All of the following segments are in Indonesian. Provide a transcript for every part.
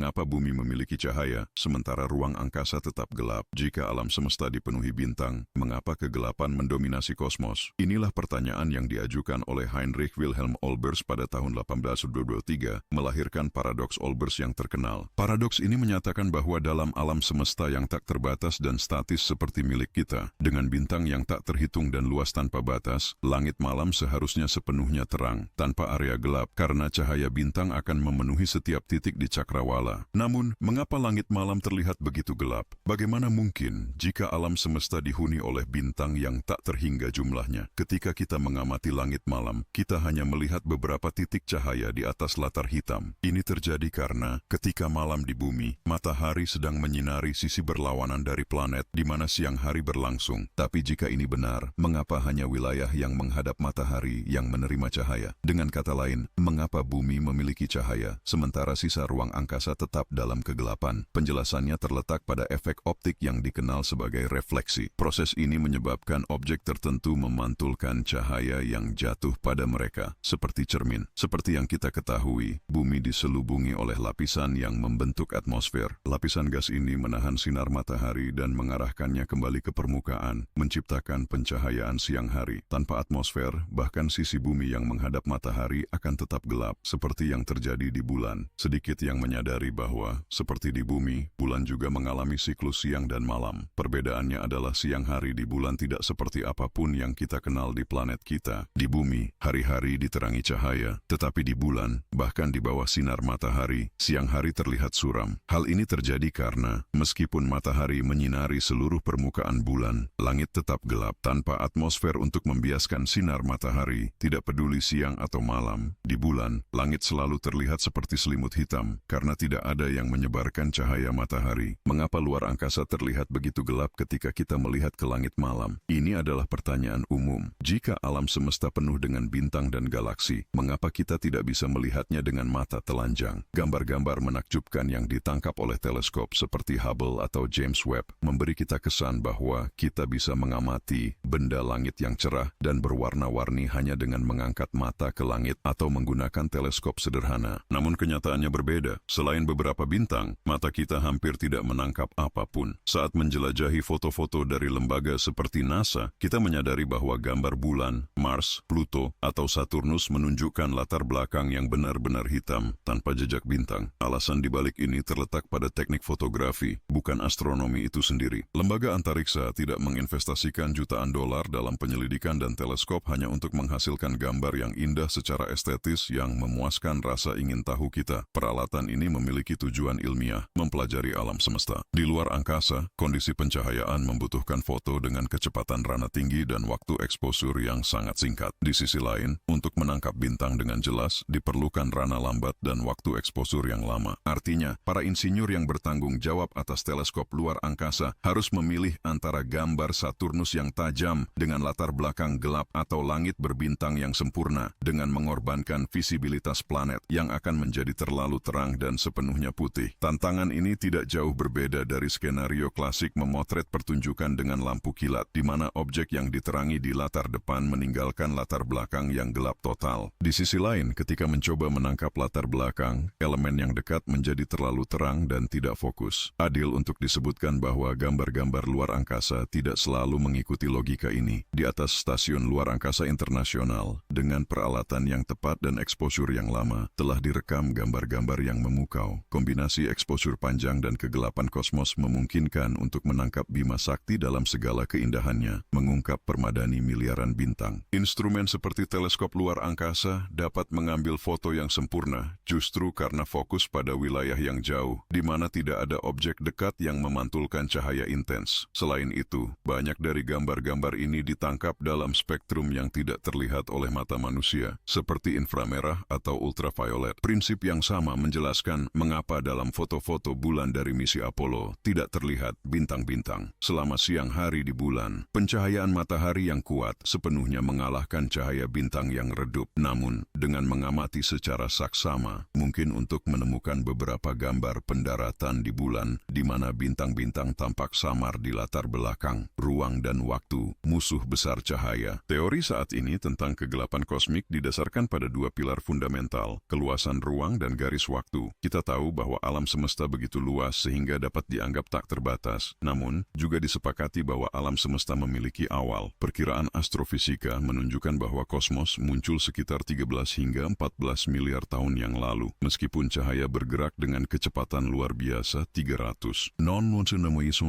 Mengapa bumi memiliki cahaya, sementara ruang angkasa tetap gelap? Jika alam semesta dipenuhi bintang, mengapa kegelapan mendominasi kosmos? Inilah pertanyaan yang diajukan oleh Heinrich Wilhelm Olbers pada tahun 1823, melahirkan paradoks Olbers yang terkenal. Paradoks ini menyatakan bahwa dalam alam semesta yang tak terbatas dan statis seperti milik kita, dengan bintang yang tak terhitung dan luas tanpa batas, langit malam seharusnya sepenuhnya terang, tanpa area gelap, karena cahaya bintang akan memenuhi setiap titik di cakrawala. Namun, mengapa langit malam terlihat begitu gelap? Bagaimana mungkin jika alam semesta dihuni oleh bintang yang tak terhingga jumlahnya? Ketika kita mengamati langit malam, kita hanya melihat beberapa titik cahaya di atas latar hitam. Ini terjadi karena ketika malam di bumi, matahari sedang menyinari sisi berlawanan dari planet di mana siang hari berlangsung. Tapi jika ini benar, mengapa hanya wilayah yang menghadap matahari yang menerima cahaya? Dengan kata lain, mengapa bumi memiliki cahaya, sementara sisa ruang angkasa tetap dalam kegelapan? Penjelasannya terletak pada efek optik yang dikenal sebagai refleksi. Proses ini menyebabkan objek tertentu memantulkan cahaya yang jatuh pada mereka, seperti cermin. Seperti yang kita ketahui, bumi diselubungi oleh lapisan yang membentuk atmosfer. Lapisan gas ini menahan sinar matahari dan mengarahkannya kembali ke permukaan, menciptakan pencahayaan siang hari. Tanpa atmosfer, bahkan sisi bumi yang menghadap matahari akan tetap gelap, seperti yang terjadi di bulan. Sedikit yang menyadari bahwa, seperti di bumi, bulan juga mengalami siklus siang dan malam. Perbedaannya adalah siang hari di bulan tidak seperti apapun yang kita kenal di planet kita. Di bumi, hari-hari diterangi cahaya, tetapi di bulan, bahkan di bawah sinar matahari, siang hari terlihat suram. Hal ini terjadi karena, meskipun matahari menyinari seluruh permukaan bulan, langit tetap gelap tanpa atmosfer untuk membiaskan sinar matahari. Tidak peduli siang atau malam, di bulan, langit selalu terlihat seperti selimut hitam, karena tidak ada yang menyebarkan cahaya matahari. Mengapa luar angkasa terlihat begitu gelap ketika kita melihat ke langit malam? Ini adalah pertanyaan umum. Jika alam semesta penuh dengan bintang dan galaksi, mengapa kita tidak bisa melihatnya dengan mata telanjang? Gambar-gambar menakjubkan yang ditangkap oleh teleskop seperti Hubble atau James Webb memberi kita kesan bahwa kita bisa mengamati benda langit yang cerah dan berwarna-warni hanya dengan mengangkat mata ke langit atau menggunakan teleskop sederhana. Namun kenyataannya berbeda. Selain beberapa bintang, mata kita hampir tidak menangkap apapun. Saat menjelajahi foto-foto dari lembaga seperti NASA, kita menyadari bahwa gambar bulan, Mars, Pluto, atau Saturnus menunjukkan latar belakang yang benar-benar hitam, tanpa jejak bintang. Alasan dibalik ini terletak pada teknik fotografi, bukan astronomi itu sendiri. Lembaga antariksa tidak menginvestasikan jutaan dolar dalam penyelidikan dan teleskop hanya untuk menghasilkan gambar yang indah secara estetis yang memuaskan rasa ingin tahu kita. Peralatan ini memiliki tujuan ilmiah, mempelajari alam semesta. Di luar angkasa, kondisi pencahayaan membutuhkan foto dengan kecepatan rana tinggi dan waktu eksposur yang sangat singkat. Di sisi lain, untuk menangkap bintang dengan jelas, diperlukan rana lambat dan waktu eksposur yang lama. Artinya, para insinyur yang bertanggung jawab atas teleskop luar angkasa harus memilih antara gambar Saturnus yang tajam dengan latar belakang gelap atau langit berbintang yang sempurna dengan mengorbankan visibilitas planet yang akan menjadi terlalu terang dan sepenuhnya putih. Tantangan ini tidak jauh berbeda dari skenario klasik memotret pertunjukan dengan lampu kilat, di mana objek yang diterangi di latar depan meninggalkan latar belakang yang gelap total. Di sisi lain, ketika mencoba menangkap latar belakang, elemen yang dekat menjadi terlalu terang dan tidak fokus. Adil untuk disebutkan bahwa gambar-gambar luar angkasa tidak selalu mengikuti logika ini. Di atas stasiun luar angkasa internasional, dengan peralatan yang tepat dan eksposur yang lama, telah direkam gambar-gambar yang memukau. Kombinasi eksposur panjang dan kegelapan kosmos memungkinkan untuk menangkap Bima Sakti dalam segala keindahannya, mengungkap permadani miliaran bintang. Instrumen seperti teleskop luar angkasa dapat mengambil foto yang sempurna, justru karena fokus pada wilayah yang jauh, di mana tidak ada objek dekat yang memantulkan cahaya intens. Selain itu, banyak dari gambar-gambar ini ditangkap dalam spektrum yang tidak terlihat oleh mata manusia, seperti inframerah atau ultraviolet. Prinsip yang sama menjelaskan mengapa dalam foto-foto bulan dari misi Apollo tidak terlihat bintang-bintang. Selama siang hari di bulan, pencahayaan matahari yang kuat sepenuhnya mengalahkan cahaya bintang yang redup. Namun, dengan mengamati secara saksama, mungkin untuk menemukan beberapa gambar pendaratan di bulan, di mana bintang-bintang tampak samar di latar belakang, ruang dan waktu, musuh besar cahaya. Teori saat ini tentang kegelapan kosmik didasarkan pada dua pilar fundamental, keluasan ruang dan garis waktu. Kita tahu tahu bahwa alam semesta begitu luas sehingga dapat dianggap tak terbatas. Namun, juga disepakati bahwa alam semesta memiliki awal. Perkiraan astrofisika menunjukkan bahwa kosmos muncul sekitar 13 hingga 14 miliar tahun yang lalu. Meskipun cahaya bergerak dengan kecepatan luar biasa 300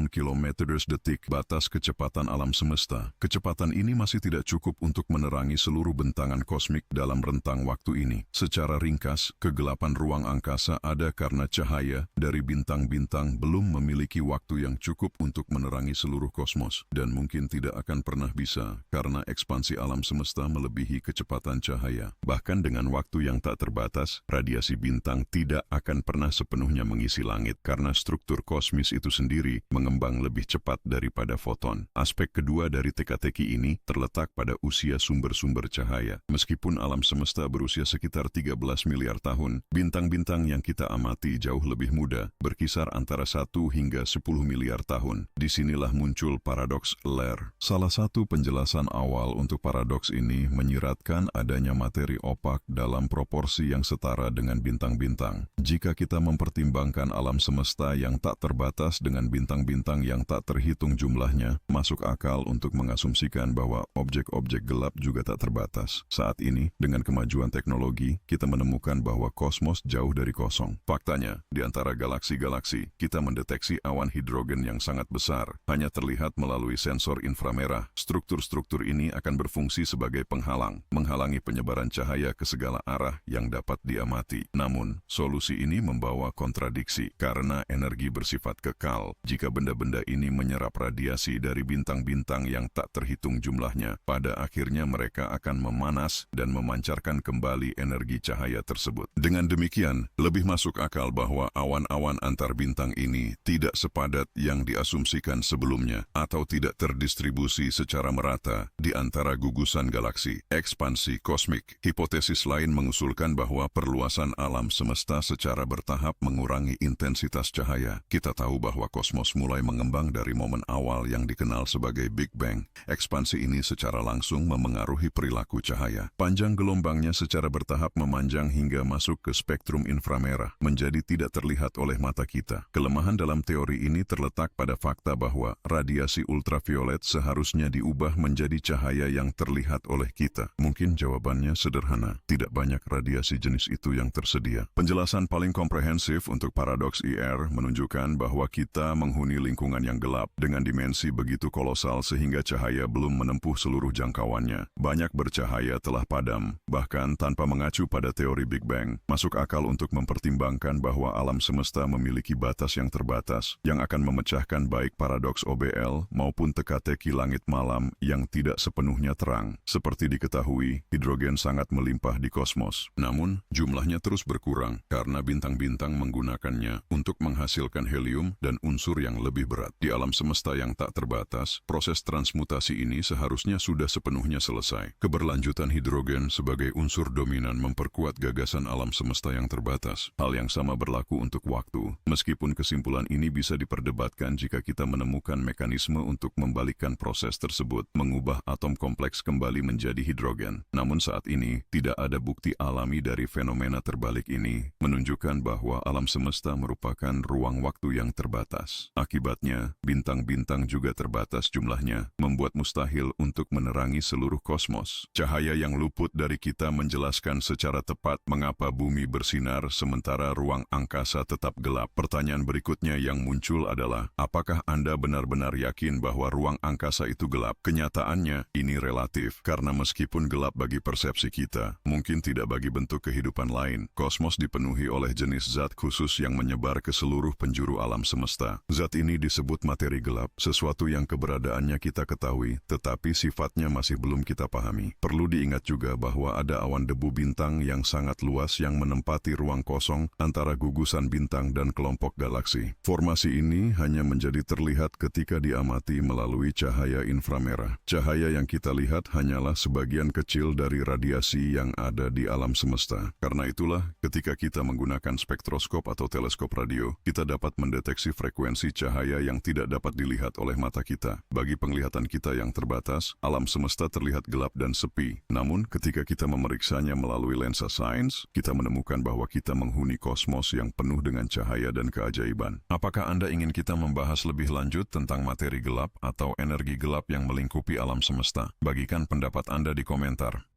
km detik batas kecepatan alam semesta, kecepatan ini masih tidak cukup untuk menerangi seluruh bentangan kosmik dalam rentang waktu ini. Secara ringkas, kegelapan ruang angkasa ada karena cahaya dari bintang-bintang belum memiliki waktu yang cukup untuk menerangi seluruh kosmos, dan mungkin tidak akan pernah bisa karena ekspansi alam semesta melebihi kecepatan cahaya. Bahkan dengan waktu yang tak terbatas, radiasi bintang tidak akan pernah sepenuhnya mengisi langit karena struktur kosmis itu sendiri mengembang lebih cepat daripada foton. Aspek kedua dari teka-teki ini terletak pada usia sumber-sumber cahaya. Meskipun alam semesta berusia sekitar 13 miliar tahun, bintang-bintang yang kita amati jauh lebih muda, berkisar antara 1 hingga 10 miliar tahun. Disinilah muncul paradoks Lair. Salah satu penjelasan awal untuk paradoks ini menyiratkan adanya materi opak dalam proporsi yang setara dengan bintang-bintang. Jika kita mempertimbangkan alam semesta yang tak terbatas dengan bintang-bintang yang tak terhitung jumlahnya, masuk akal untuk mengasumsikan bahwa objek-objek gelap juga tak terbatas. Saat ini, dengan kemajuan teknologi, kita menemukan bahwa kosmos jauh dari kosong. Faktanya, di antara galaksi-galaksi, kita mendeteksi awan hidrogen yang sangat besar, hanya terlihat melalui sensor inframerah. Struktur-struktur ini akan berfungsi sebagai penghalang, menghalangi penyebaran cahaya ke segala arah yang dapat diamati. Namun, solusi ini membawa kontradiksi, karena energi bersifat kekal. Jika benda-benda ini menyerap radiasi dari bintang-bintang yang tak terhitung jumlahnya, pada akhirnya mereka akan memanas dan memancarkan kembali energi cahaya tersebut. Dengan demikian, lebih masuk akal bahwa awan-awan antar bintang ini tidak sepadat yang diasumsikan sebelumnya atau tidak terdistribusi secara merata di antara gugusan galaksi. Ekspansi kosmik. Hipotesis lain mengusulkan bahwa perluasan alam semesta secara bertahap mengurangi intensitas cahaya. Kita tahu bahwa kosmos mulai mengembang dari momen awal yang dikenal sebagai Big Bang. Ekspansi ini secara langsung memengaruhi perilaku cahaya. Panjang gelombangnya secara bertahap memanjang hingga masuk ke spektrum inframerah, menjadi tidak terlihat oleh mata kita. Kelemahan dalam teori ini terletak pada fakta bahwa radiasi ultraviolet seharusnya diubah menjadi cahaya yang terlihat oleh kita. Mungkin jawabannya sederhana, tidak banyak radiasi jenis itu yang tersedia. Penjelasan paling komprehensif untuk paradoks IR menunjukkan bahwa kita menghuni lingkungan yang gelap dengan dimensi begitu kolosal sehingga cahaya belum menempuh seluruh jangkauannya. Banyak bercahaya telah padam, bahkan tanpa mengacu pada teori Big Bang. Masuk akal untuk mempertimbangkan bahwa alam semesta memiliki batas yang terbatas, yang akan memecahkan baik paradoks OBL maupun teka-teki langit malam yang tidak sepenuhnya terang. Seperti diketahui, hidrogen sangat melimpah di kosmos. Namun, jumlahnya terus berkurang karena bintang-bintang menggunakannya untuk menghasilkan helium dan unsur yang lebih berat. Di alam semesta yang tak terbatas, proses transmutasi ini seharusnya sudah sepenuhnya selesai. Keberlanjutan hidrogen sebagai unsur dominan memperkuat gagasan alam semesta yang terbatas. Hal yang sama berlaku untuk waktu. Meskipun kesimpulan ini bisa diperdebatkan jika kita menemukan mekanisme untuk membalikkan proses tersebut, mengubah atom kompleks kembali menjadi hidrogen. Namun saat ini, tidak ada bukti alami dari fenomena terbalik ini, menunjukkan bahwa alam semesta merupakan ruang waktu yang terbatas. Akibatnya, bintang-bintang juga terbatas jumlahnya, membuat mustahil untuk menerangi seluruh kosmos. Cahaya yang luput dari kita menjelaskan secara tepat mengapa bumi bersinar sementara ruang angkasa tetap gelap. Pertanyaan berikutnya yang muncul adalah, apakah Anda benar-benar yakin bahwa ruang angkasa itu gelap? Kenyataannya, ini relatif, karena meskipun gelap bagi persepsi kita, mungkin tidak bagi bentuk kehidupan lain. Kosmos dipenuhi oleh jenis zat khusus yang menyebar ke seluruh penjuru alam semesta. Zat ini disebut materi gelap, sesuatu yang keberadaannya kita ketahui, tetapi sifatnya masih belum kita pahami. Perlu diingat juga bahwa ada awan debu bintang yang sangat luas yang menempati ruang kosong antara gugusan bintang dan kelompok galaksi. Formasi ini hanya menjadi terlihat ketika diamati melalui cahaya inframerah. Cahaya yang kita lihat hanyalah sebagian kecil dari radiasi yang ada di alam semesta. Karena itulah, ketika kita menggunakan spektroskop atau teleskop radio, kita dapat mendeteksi frekuensi cahaya yang tidak dapat dilihat oleh mata kita. Bagi penglihatan kita yang terbatas, alam semesta terlihat gelap dan sepi. Namun, ketika kita memeriksanya melalui lensa sains, kita menemukan bahwa kita menghuni kosmos yang penuh dengan cahaya dan keajaiban. Apakah Anda ingin kita membahas lebih lanjut tentang materi gelap atau energi gelap yang melingkupi alam semesta? Bagikan pendapat Anda di komentar.